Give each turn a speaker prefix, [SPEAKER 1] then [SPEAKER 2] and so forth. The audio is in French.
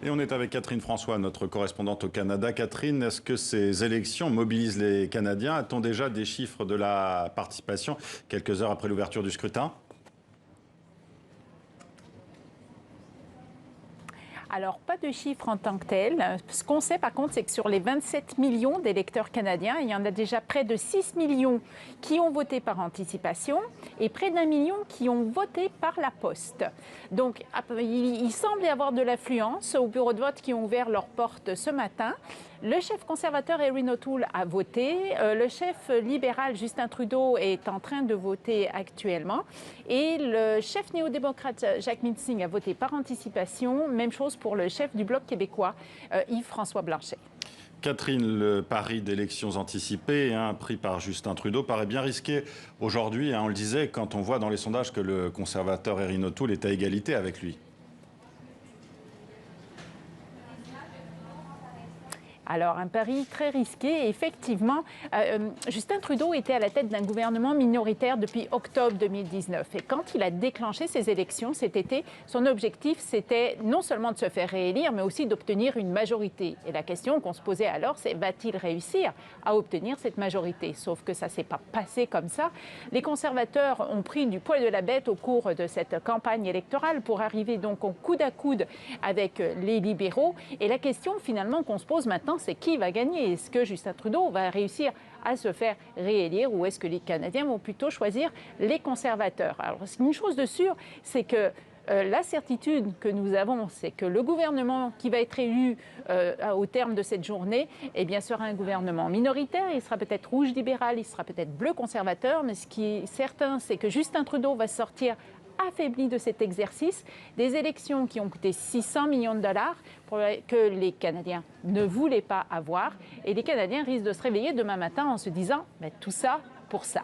[SPEAKER 1] Et on est avec Catherine François, notre correspondante au Canada. Catherine, est-ce que ces élections mobilisent les Canadiens? A-t-on déjà des chiffres de la participation quelques heures après l'ouverture du scrutin?
[SPEAKER 2] Alors, pas de chiffres en tant que tel. Ce qu'on sait par contre, c'est que sur les 27 millions d'électeurs canadiens, il y en a déjà près de 6 millions qui ont voté par anticipation et près d'1 million qui ont voté par la poste. Donc, il semble y avoir de l'affluence aux bureaux de vote qui ont ouvert leurs portes ce matin. Le chef conservateur Erin O'Toole a voté. Le chef libéral Justin Trudeau est en train de voter actuellement. Et le chef néo-démocrate Jack Mincing a voté par anticipation. Même chose pour le chef du Bloc québécois, Yves-François Blanchet.
[SPEAKER 1] Catherine, le pari d'élections anticipées pris par Justin Trudeau paraît bien risqué aujourd'hui. On le disait quand on voit dans les sondages que le conservateur Erin O'Toole est à égalité avec lui.
[SPEAKER 2] Alors, un pari très risqué. Effectivement, Justin Trudeau était à la tête d'un gouvernement minoritaire depuis octobre 2019. Et quand il a déclenché ces élections cet été, son objectif, c'était non seulement de se faire réélire, mais aussi d'obtenir une majorité. Et la question qu'on se posait alors, c'est va-t-il réussir à obtenir cette majorité? Sauf que ça ne s'est pas passé comme ça. Les conservateurs ont pris du poil de la bête au cours de cette campagne électorale pour arriver donc au coude à coude avec les libéraux. Et la question finalement qu'on se pose maintenant, c'est qui va gagner? Est-ce que Justin Trudeau va réussir à se faire réélire ou est-ce que les Canadiens vont plutôt choisir les conservateurs? Alors, une chose de sûre, c'est que la certitude que nous avons, c'est que le gouvernement qui va être élu au terme de cette journée, eh bien, sera un gouvernement minoritaire. Il sera peut-être rouge libéral, il sera peut-être bleu conservateur, mais ce qui est certain, c'est que Justin Trudeau va sortir affaibli de cet exercice, des élections qui ont coûté 600 millions de dollars que les Canadiens ne voulaient pas avoir. Et les Canadiens risquent de se réveiller demain matin en se disant « tout ça pour ça ».